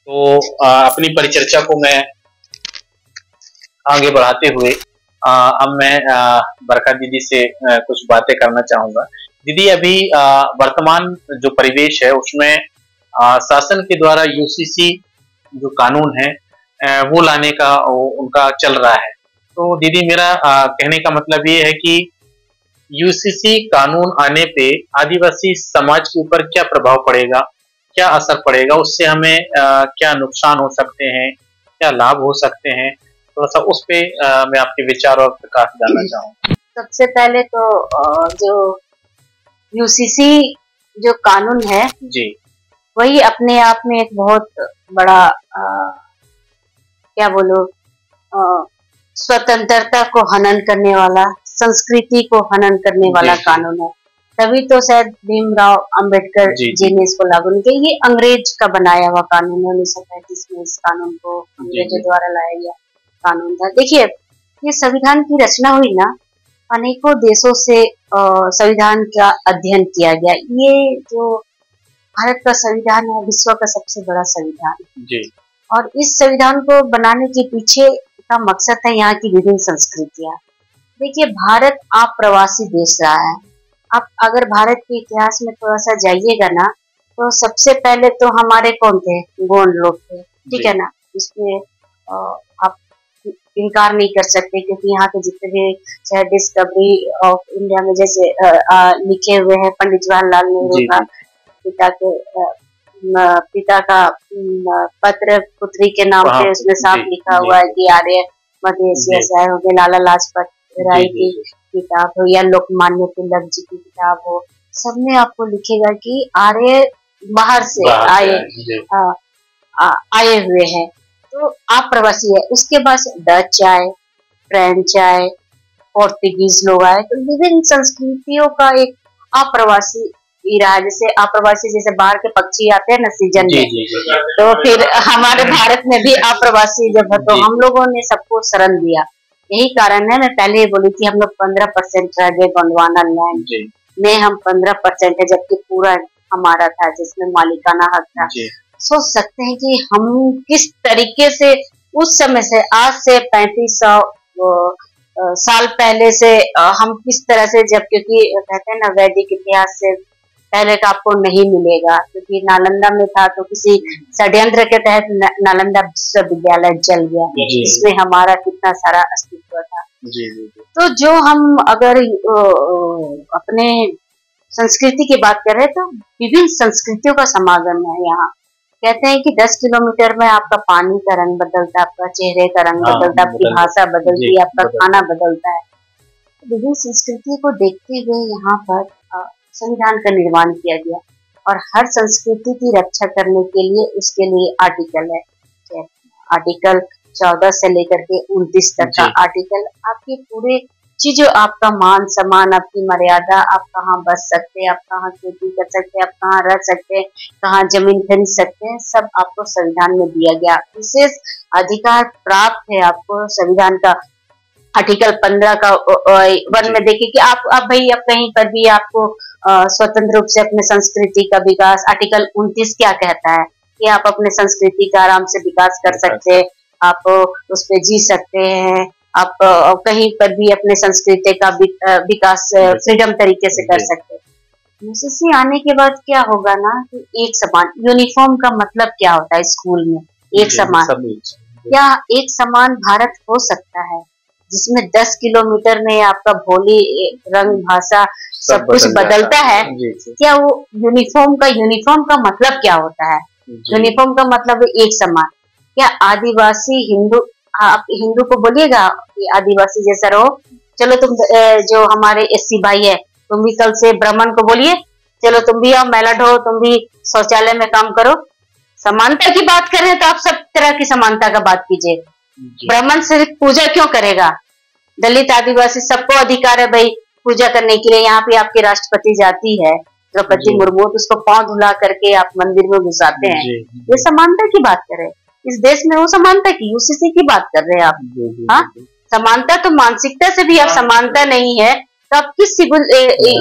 तो अपनी परिचर्चा को मैं आगे बढ़ाते हुए अब मैं बरखा दीदी से कुछ बातें करना चाहूँगा। दीदी अभी वर्तमान जो परिवेश है उसमें शासन के द्वारा यूसीसी जो कानून है वो लाने का उनका चल रहा है। तो दीदी मेरा कहने का मतलब ये है कि यूसीसी कानून आने पे आदिवासी समाज के ऊपर क्या प्रभाव पड़ेगा, क्या असर पड़ेगा, उससे हमें क्या नुकसान हो सकते हैं, क्या लाभ हो सकते हैं, थोड़ा-सा उस पे मैं आपके विचार और प्रकाश डालना चाहूँगा। सबसे पहले तो जो यूसीसी जो कानून है जी, वही अपने आप में एक बहुत बड़ा क्या बोलो स्वतंत्रता को हनन करने वाला, संस्कृति को हनन करने वाला कानून है। तभी तो शायद भीमराव अंबेडकर जी ने इसको लागू नहीं किया। ये अंग्रेज का बनाया हुआ कानून है। 1935 में इस कानून को अंग्रेजों द्वारा लाया गया कानून था। देखिए, ये संविधान की रचना हुई ना, अनेकों देशों से संविधान का अध्ययन किया गया। ये जो भारत का संविधान है, विश्व का सबसे बड़ा संविधान है। और इस संविधान को बनाने के पीछे का मकसद है यहाँ की विभिन्न संस्कृतियाँ। देखिए, भारत अप्रवासी देश रहा है। आप अगर भारत के इतिहास में थोड़ा सा जाइएगा ना, तो सबसे पहले तो हमारे कौन थे? गोंड लोग थे, ठीक है ना। इसमें आप इनकार नहीं कर सकते, क्योंकि यहाँ के जितने भी चाहे डिस्कवरी ऑफ इंडिया में जैसे लिखे हुए हैं पंडित जवाहरलाल नेहरू का पिता का पत्र पुत्री के नाम पे उसमें साफ लिखा हुआ है कि आर्य मध्य एशिया से आए होंगे। लाला लाजपत राय की किताब हो या लोकमान्य तिलक जी की किताब हो, सब में आपको लिखेगा कि आर्य बाहर से आए हुए हैं, तो आप प्रवासी है। उसके बाद डच आए, फ्रेंच आए, पोर्तुगीज लोग आए, तो विभिन्न संस्कृतियों का एक अप्रवासी रहा। जैसे अप्रवासी जैसे बाहर के पक्षी आते हैं ना सीजन में, तो फिर हमारे भारत में भी अप्रवासी जब है, तो हम लोगों ने सबको शरण दिया। यही कारण है, मैं पहले ही बोली कि हम लोग 15% रह गए गोंडवाना लैंड में, हम 15% है, जबकि पूरा हमारा था जिसमें मालिकाना हक था। सोच सकते हैं कि हम किस तरीके से उस समय से आज से 3500 साल पहले से हम किस तरह से, जब क्योंकि कहते हैं ना वैदिक इतिहास से पहले का आपको नहीं मिलेगा, क्योंकि नालंदा में था तो किसी षड्यंत्र के तहत नालंदा विश्वविद्यालय जल गया, इसमें हमारा कितना सारा अस्तित्व था। तो जो हम अगर अपने संस्कृति की बात कर रहे हैं, तो विभिन्न संस्कृतियों का समागम है यहाँ। कहते हैं कि 10 किलोमीटर में आपका पानी का रंग बदलता है, आपका चेहरे का रंग बदलता है, आपकी भाषा बदलती है, आपका खाना बदलता है। विभिन्न संस्कृति को देखते हुए यहाँ पर संविधान का निर्माण किया गया, और हर संस्कृति की रक्षा करने के लिए उसके लिए आर्टिकल है। आर्टिकल 14 से लेकर के 29 तक का आर्टिकल आपकी पूरे चीजों, आपका मान सम्मान, आपकी मर्यादा, आप कहाँ बस सकते हैं, आप कहाँ खेती कर सकते हैं, आप कहाँ रह सकते हैं, कहाँ जमीन खरीद सकते हैं, सब आपको संविधान में दिया गया। विशेष अधिकार प्राप्त है आपको संविधान का। आर्टिकल 15 का 1 में देखिए कि आप भाई अब कहीं पर भी आपको स्वतंत्र रूप से अपने संस्कृति का विकास। आर्टिकल 29 क्या कहता है कि आप अपने संस्कृति का आराम से विकास कर सकते हैं, आप उस पे जी सकते हैं, आप कहीं पर भी अपने संस्कृति का विकास फ्रीडम तरीके से कर सकते हैं। यूसीसी आने के बाद क्या होगा ना कि एक समान यूनिफॉर्म का मतलब क्या होता है स्कूल में, एक समान। क्या एक समान भारत हो सकता है जिसमें 10 किलोमीटर में आपका भोली रंग भाषा सब कुछ बदलता है? क्या वो यूनिफॉर्म का मतलब क्या होता है? यूनिफॉर्म का मतलब एक समान। क्या आदिवासी हिंदू, आप हिंदू को बोलिएगा कि आदिवासी जैसा रहो, चलो तुम जो हमारे एससी भाई है तुम भी कल से ब्राह्मण को बोलिए चलो तुम भी आओ मेला ढो, तुम भी शौचालय में काम करो। समानता की बात कर रहे हैं तो आप सब तरह की समानता का बात कीजिए। ब्राह्मण सिर्फ पूजा क्यों करेगा? दलित आदिवासी सबको अधिकार है भाई पूजा करने के लिए। यहाँ पे आपकी राष्ट्रपति जाती है द्रौपदी मुर्मू, तो उसको पांव धुला करके आप मंदिर में घुसाते हैं। ये समानता की बात कर रहे हैं। इस देश में वो समानता की, यूसीसी की बात कर रहे हैं आप। हाँ, समानता तो मानसिकता से भी आप समानता नहीं है, तो आप किस सिविल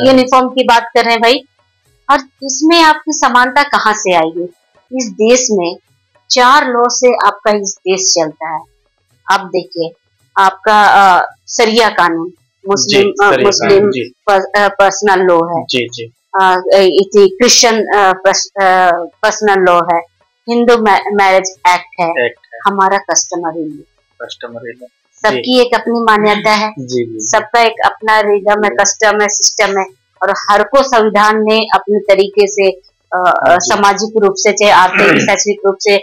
यूनिफॉर्म की बात कर रहे हैं भाई? और इसमें आपकी समानता कहाँ से आएगी? इस देश में 4 लॉ से आपका इस देश चलता है। आप देखिए, आपका शरिया कानून, मुस्लिम पर्सनल लॉ है, क्रिश्चियन पर्सनल लॉ है, हिंदू मैरिज एक्ट है, हमारा कस्टमरी लॉ। सबकी एक अपनी मान्यता है, सबका एक अपना रिदम है, कस्टम है, सिस्टम है, और हर को संविधान ने अपने तरीके से सामाजिक रूप से चाहे आर्थिक शैक्षिक रूप से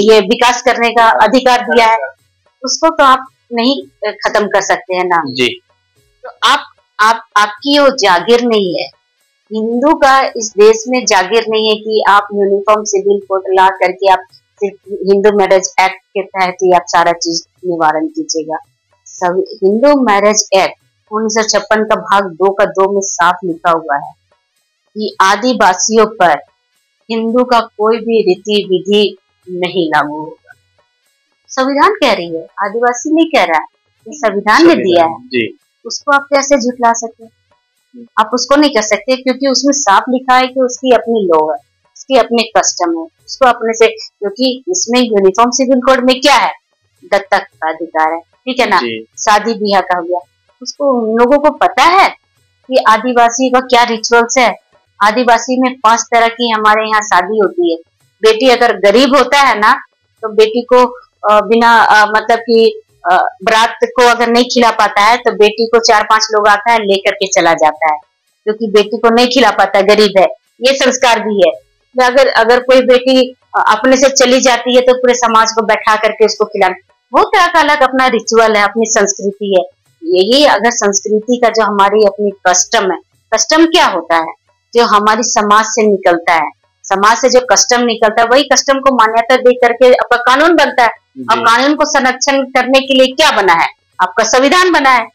ये विकास करने का अधिकार दिया है। उसको तो आप नहीं खत्म कर सकते हैं ना जी। तो आपकी वो जागीर नहीं है, हिंदू का इस देश में जागीर नहीं है कि आप यूनिफॉर्म सिविल कोड ला करके आप सिर्फ हिंदू मैरिज एक्ट के तहत ही आप सारा चीज निवारण कीजिएगा। सब हिंदू मैरिज एक्ट 1956 का भाग 2 का 2 में साफ लिखा हुआ है कि आदिवासियों पर हिंदू का कोई भी रीति विधि नहीं लागू होगा। संविधान कह रही है, आदिवासी नहीं कह रहा है, ये संविधान ने दिया है जी। उसको आप कैसे झुठला सकते हैं? आप उसको नहीं कर सकते, क्योंकि उसमें साफ लिखा है कि उसकी अपनी लॉ है, उसकी अपने कस्टम है, उसको अपने से, क्योंकि इसमें यूनिफॉर्म सिविल कोड में क्या है, दत्तक का अधिकार है, ठीक है ना, शादी ब्याह का हो गया। उसको लोगों को पता है कि आदिवासी का क्या रिचुअल्स है। आदिवासी में 5 तरह की हमारे यहाँ शादी होती है। बेटी अगर गरीब होता है ना, तो बेटी को बिना मतलब कि बरात को अगर नहीं खिला पाता है तो बेटी को 4-5 लोग आता है लेकर के चला जाता है, क्योंकि बेटी को नहीं खिला पाता, गरीब है। ये संस्कार भी है। अगर कोई बेटी अपने से चली जाती है तो पूरे समाज को बैठा करके उसको खिलाना, बहुत तरह का अलग अपना रिचुअल है, अपनी संस्कृति है। यही अगर संस्कृति का जो हमारी अपनी कस्टम है, कस्टम क्या होता है, जो हमारी समाज से निकलता है, समाज से जो कस्टम निकलता है वही कस्टम को मान्यता दे करके आपका कानून बनता है। और कानून को संरक्षण करने के लिए क्या बना है, आपका संविधान बना है,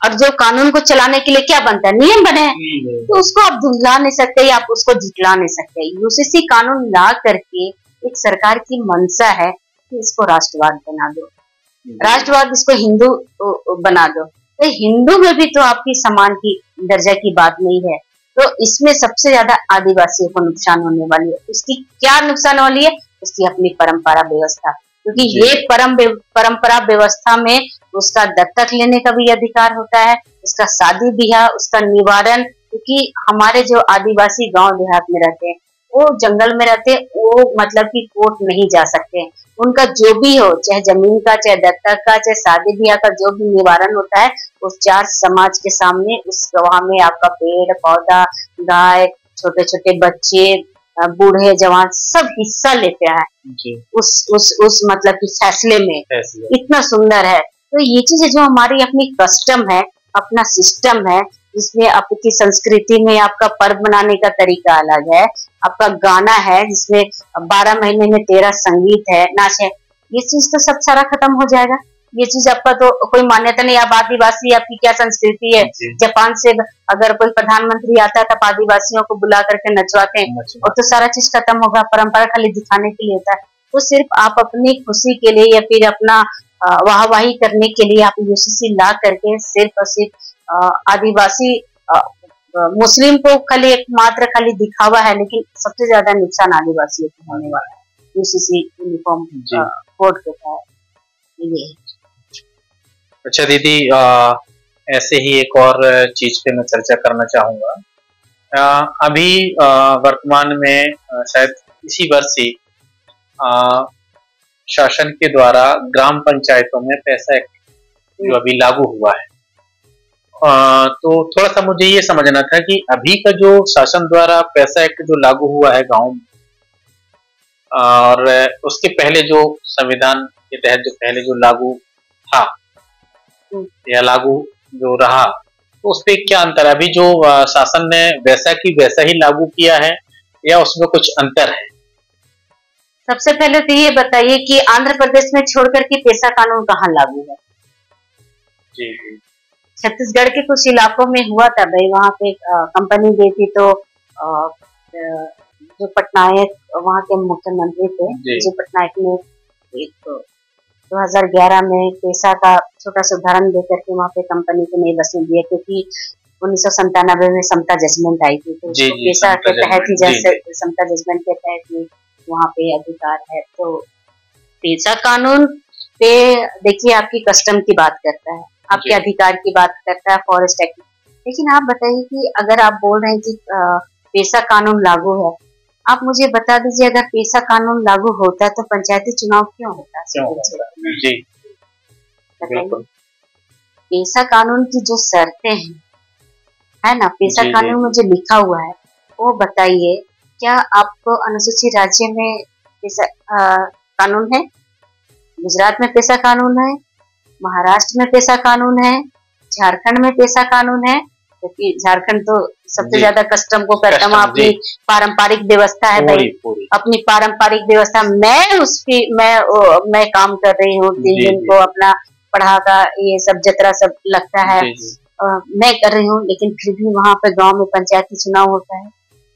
और जो कानून को चलाने के लिए क्या बनता है, नियम बने हैं। तो उसको आप धुंधला नहीं सकते या आप उसको झुठला नहीं सकते। यूसीसी कानून ला करके एक सरकार की मंशा है कि इसको राष्ट्रवाद बना दो, राष्ट्रवाद, इसको हिंदू बना दो। तो हिंदू में भी तो आपकी समान की दर्जा की बात नहीं है। तो इसमें सबसे ज्यादा आदिवासियों को नुकसान होने वाली है। उसकी क्या नुकसान वाली है, उसकी अपनी परंपरा व्यवस्था, क्योंकि ये परंपरा व्यवस्था में उसका दत्तक लेने का भी अधिकार होता है, उसका शादी ब्याह, उसका निवारण, क्योंकि हमारे जो आदिवासी गांव देहात में रहते हैं वो जंगल में रहते हैं, वो मतलब कि कोर्ट नहीं जा सकते। उनका जो भी हो, चाहे जमीन का, चाहे दत्तक का, चाहे शादी ब्याह का जो भी निवारण होता है, उस 4 समाज के सामने उस गवाह में आपका पेड़ पौधा, गाय, छोटे छोटे बच्चे, बूढ़े जवान सब हिस्सा लेते हैं उस मतलब कि फैसले में। इतना सुंदर है। तो ये चीजें जो हमारी अपनी कस्टम है, अपना सिस्टम है, जिसमें आपकी संस्कृति में आपका पर्व मनाने का तरीका अलग है, आपका गाना है जिसमें 12 महीने में 13 संगीत है, नाच है, ये चीज तो सब सारा खत्म हो जाएगा। ये चीज आपका तो कोई मान्यता नहीं। आप आदिवासी, आपकी क्या संस्कृति है। जापान से अगर कोई प्रधानमंत्री आता है तब आदिवासियों को बुला करके नचवाते हैं, और तो सारा चीज खत्म होगा। परंपरा खाली दिखाने के लिए होता है। तो सिर्फ आप अपनी खुशी के लिए या फिर अपना वाहवाही करने के लिए आप यूसीसी ला करके सिर्फ और सिर्फ आदिवासी मुस्लिम को खाली एकमात्र खाली दिखावा है, लेकिन सबसे ज्यादा नुकसान आदिवासियों को होने वाला है यूसीसी यूनिफॉर्म कोड के तहत। ये अच्छा दीदी, ऐसे ही एक और चीज पे मैं चर्चा करना चाहूंगा। अभी वर्तमान में शायद इसी वर्ष ही शासन के द्वारा ग्राम पंचायतों में पैसा एक्ट जो अभी लागू हुआ है। तो थोड़ा सा मुझे ये समझना था कि अभी का जो शासन द्वारा पैसा एक्ट जो लागू हुआ है गांव में, और उसके पहले जो संविधान के तहत जो पहले जो लागू था या लागू जो रहा, तो उस पे क्या अंतर है? अभी जो शासन ने वैसा की वैसा ही लागू किया है या उसमें कुछ अंतर है? सबसे पहले तो ये बताइए कि आंध्र प्रदेश में छोड़कर के पेशा कानून कहाँ लागू है? जी, छत्तीसगढ़ के कुछ इलाकों में हुआ था भाई, वहाँ पे कंपनी गई थी, तो जो पटनायक वहाँ के मुख्यमंत्री थे, जो पटनायक ने 2011 में पेशा का छोटा सा उदाहरण देकर के वहाँ पे कंपनी को नहीं बसने दिया, क्योंकि 1997 में समता जजमेंट आई थी, तो पेशा के तहत ही, जैसे समता जजमेंट के तहत ही वहाँ पे अधिकार है। तो पेशा कानून पे देखिए आपकी कस्टम की बात करता है, आपके अधिकार की बात करता है फॉरेस्ट एक्ट। लेकिन आप बताइए कि अगर आप बोल रहे हैं कि पेशा कानून लागू है, आप मुझे बता दीजिए अगर पेशा कानून लागू होता है तो पंचायती चुनाव क्यों होता है? जी बिल्कुल। पेशा कानून की जो शर्तें हैं, है ना, पेशा कानून में जो लिखा हुआ है वो बताइए, क्या आपको अनुसूचित राज्य में पेशा कानून है? गुजरात में पेशा कानून है, महाराष्ट्र में पेशा कानून है, झारखंड में पेशा कानून है, क्योंकि झारखंड तो सबसे ज्यादा कस्टम को करता है, अपनी पारंपरिक व्यवस्था है भाई, अपनी पारंपरिक व्यवस्था। मैं काम कर रही हूँ, 3 दिन को अपना पढ़ा का ये सब जतरा सब लगता है, मैं कर रही हूँ, लेकिन फिर भी वहाँ पे गांव में पंचायती चुनाव होता है।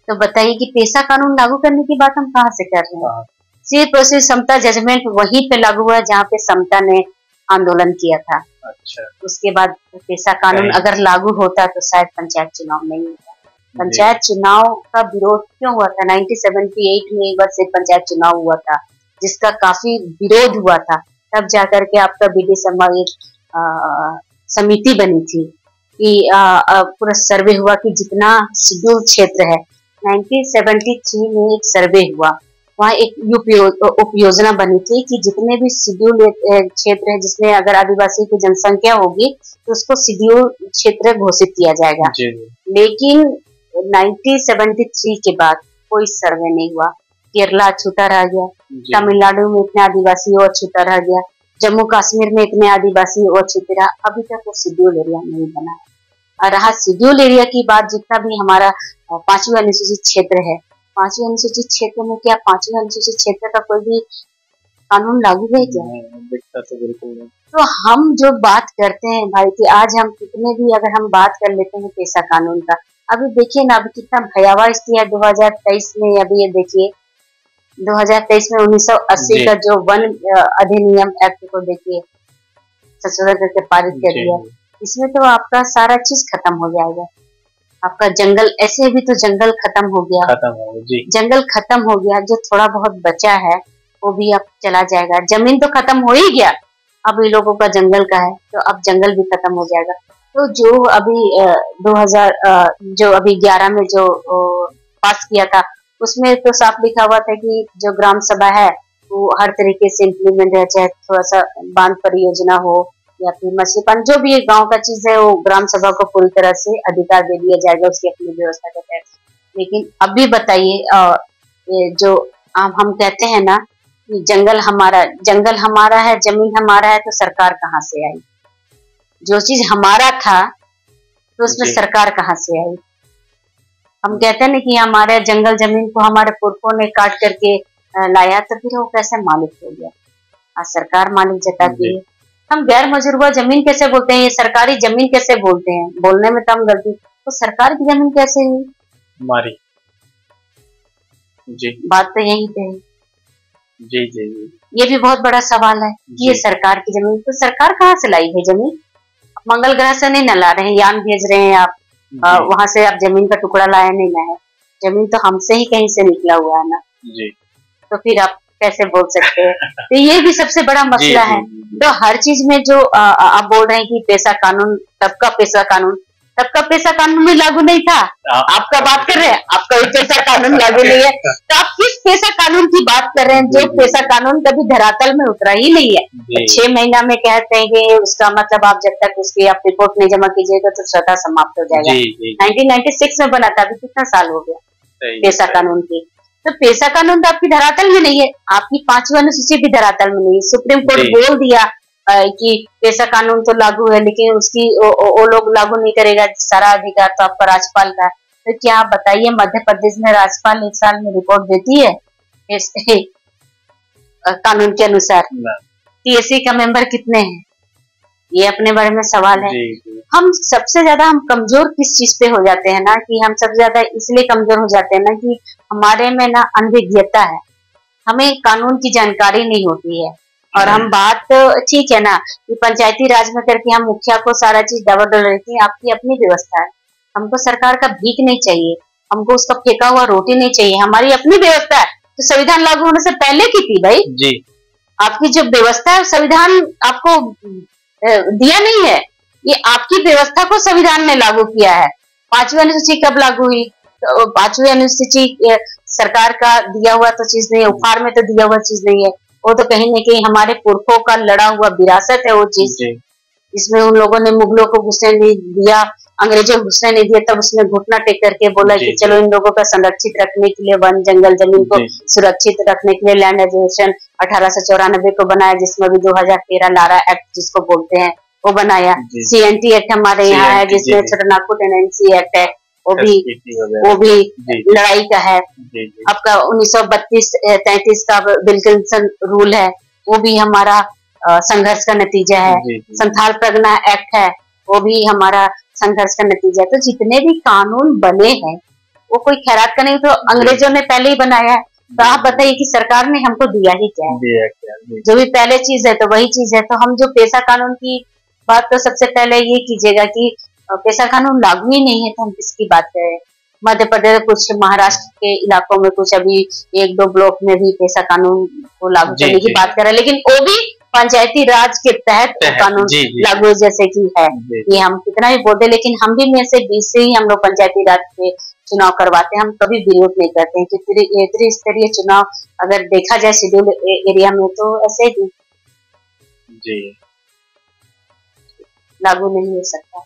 तो बताइए कि पेशा कानून लागू करने की बात हम कहाँ से कर रहे हैं? सिर्फ और सिर्फ समता जजमेंट वहीं पे लागू हुआ जहाँ पे समता ने आंदोलन किया था। अच्छा। उसके बाद पेशा कानून अगर लागू होता तो शायद पंचायत चुनाव नहीं होता। पंचायत चुनाव का विरोध क्यों हुआ था? 1978 में एक बार से पंचायत चुनाव हुआ था, जिसका काफी विरोध हुआ था। तब जाकर के आपका बीडी शर्मा एक समिति बनी थी कि पूरा सर्वे हुआ कि जितना शेड्यूल क्षेत्र है, 1973 में एक सर्वे हुआ, वहाँ एक उपयोजना बनी थी कि जितने भी शेड्यूल क्षेत्र है जिसमें अगर आदिवासी की जनसंख्या होगी तो उसको शेड्यूल क्षेत्र घोषित किया जाएगा। लेकिन 1973 के बाद कोई सर्वे नहीं हुआ। केरला छूटा रह गया, तमिलनाडु में इतने आदिवासी और छूटा रह गया, जम्मू कश्मीर में इतने आदिवासी और छूटे रहा, अभी तक वो शेड्यूल एरिया नहीं बना। और रहा शेड्यूल एरिया की बात, जितना भी हमारा 5वीं अनुसूचित क्षेत्र है, 5वीं अनुसूचित क्षेत्र में क्या 5वीं अनुसूचित क्षेत्र का कोई भी कानून लागू है क्या? तो बिल्कुल नहीं। तो हम जो बात करते हैं भाई कि आज हम कितने भी अगर हम बात कर लेते हैं पेशा कानून का, अभी देखिए ना, अभी कितना भयावह स्थिति है 2023 में। अभी ये देखिए 2023 में 1980 का जो वन अधिनियम एक्ट को देखिए संशोधन करके पारित कर दिया। इसमें तो आपका सारा चीज खत्म हो जाएगा। आपका जंगल, ऐसे भी तो जंगल खत्म हो गया, जंगल खत्म हो गया, जो थोड़ा बहुत बचा है वो भी अब चला जाएगा। जमीन तो खत्म हो ही गया, अब ये लोगों का जंगल का है, तो अब जंगल भी खत्म हो जाएगा। तो जो अभी 2011 में जो पास किया था, उसमें तो साफ लिखा हुआ था कि जो ग्राम सभा है वो हर तरीके से इम्प्लीमेंट है, चाहे थोड़ा सा बांध परियोजना हो या फिर मछली पालन, जो भी गांव का चीज है वो ग्राम सभा को पूरी तरह से अधिकार दे दिया जाएगा उसकी अपनी व्यवस्था के तहत। लेकिन अभी बताइए, जो हम कहते हैं ना कि जंगल हमारा है, जमीन हमारा है, तो सरकार कहाँ से आई? जो चीज हमारा था तो उसमें सरकार कहाँ से आई? हम कहते हैं ना कि हमारे जंगल जमीन को हमारे पुरखों ने काट करके लाया, तो फिर वो कैसे मालिक हो गया? आज सरकार मालिक जताती है। हम गैर मजरूबा जमीन कैसे बोलते हैं, ये सरकारी जमीन कैसे बोलते हैं? बोलने में तो हम गलती, तो सरकार की जमीन कैसे हुई? हमारी जी बात तो यही पे है। जी जी ये भी बहुत बड़ा सवाल है कि ये सरकार की जमीन, तो सरकार कहाँ से लाई है जमीन? मंगल ग्रह से नहीं न ला रहे हैं, यान भेज रहे हैं आप, वहां से आप जमीन का टुकड़ा लाया नहीं ना है, जमीन तो हमसे ही कहीं से निकला हुआ है ना जी। तो फिर आप कैसे बोल सकते हैं? तो ये भी सबसे बड़ा मसला है। तो हर चीज में जो आप बोल रहे हैं कि पेशा कानून, सबका पेशा कानून, सबका पेशा कानून भी लागू नहीं था। आपका बात कर रहे हैं, आपका भी पेशा कानून लागू नहीं है, तो आप किस पेशा कानून की बात कर रहे हैं जो पेशा कानून कभी धरातल में उतरा ही नहीं है? 6 महीना में कहते हैं कि उसका मतलब आप जब तक उसकी आप रिपोर्ट नहीं जमा कीजिएगा तो स्वतः समाप्त हो जाएगा। 1996 में बना था, अभी कितना साल हो गया पेशा कानून की? तो पेशा कानून तो आपकी धरातल में नहीं है, आपकी 5वीं अनुसूची भी धरातल में नहीं है। सुप्रीम कोर्ट बोल दिया कि पेशा कानून तो लागू है, लेकिन उसकी वो लोग लागू नहीं करेगा, सारा अधिकार तो आपका राज्यपाल का है। तो क्या आप बताइए, मध्य प्रदेश में राज्यपाल 1 साल में रिपोर्ट देती है कानून के अनुसार? TSC का मेंबर कितने हैं? ये अपने बारे में सवाल है। हम सबसे ज्यादा हम कमजोर किस चीज पे हो जाते हैं ना, कि हम सबसे ज्यादा इसलिए कमजोर हो जाते हैं ना कि हमारे में ना अनभिज्ञता है, हमें कानून की जानकारी नहीं होती है। और हम बात ठीक है ना कि पंचायती राज में करके हम मुखिया को सारा चीज डबल रहती है, आपकी अपनी व्यवस्था है। हमको सरकार का भीख नहीं चाहिए, हमको उसका फेंका हुआ रोटी नहीं चाहिए, हमारी अपनी व्यवस्था है। तो संविधान लागू होने से पहले की थी भाई। जी। आपकी जो व्यवस्था है संविधान आपको दिया नहीं है, ये आपकी व्यवस्था को संविधान ने लागू किया है। 5वीं अनुसूची कब लागू हुई? तो 5वीं अनुसूची सरकार का दिया हुआ तो चीज नहीं है, उपहार में तो दिया हुआ चीज नहीं है, वो तो कहीं न कहीं हमारे पुरखों का लड़ा हुआ विरासत है वो चीज। इसमें उन लोगों ने मुगलों को घुसने नहीं दिया, अंग्रेजों को घुसने नहीं दिया, तब उसने घुटना टेक करके बोला कि चलो इन लोगों का संरक्षित रखने के लिए वन जंगल जमीन को सुरक्षित रखने के लिए लैंड एक्विजिशन 1894 को बनाया, जिसमें भी 2013 लारा एक्ट जिसको बोलते हैं वो बनाया। CNT एक्ट हमारे यहाँ है जिसमें छोटानागपुर टेनेंसी एक्ट है, वो भी लड़ाई का है। आपका 1932-33 का विल्किंसन रूल है, वो भी हमारा संघर्ष का नतीजा है। संथाल प्रगना एक्ट है, वो भी हमारा संघर्ष का नतीजा है। तो जितने भी कानून बने हैं वो कोई खैरात का नहीं, तो अंग्रेजों ने पहले ही बनाया है। तो आप बताइए कि सरकार ने हमको दिया ही क्या है? जो भी पहले चीज है तो वही चीज है। तो हम जो पेशा कानून की बात, तो सबसे पहले ये कीजिएगा कि पेशा कानून लागू ही नहीं है तो हम किसकी बात करें। मध्य प्रदेश, कुछ महाराष्ट्र के इलाकों में कुछ अभी 1-2 ब्लॉक में भी पेशा कानून को लागू करने की बात कर रहे हैं, लेकिन वो भी पंचायती राज के तहत कानून लागू जैसे कि है। ये हम कितना भी बोलते, लेकिन हम भी में से 20 से ही हम लोग पंचायती राज के चुनाव करवाते हैं, हम कभी विरोध नहीं करते हैं कि त्रिस्तरीय चुनाव अगर देखा जाए शेड्यूल एरिया में तो ऐसे ही लागू नहीं हो सकता।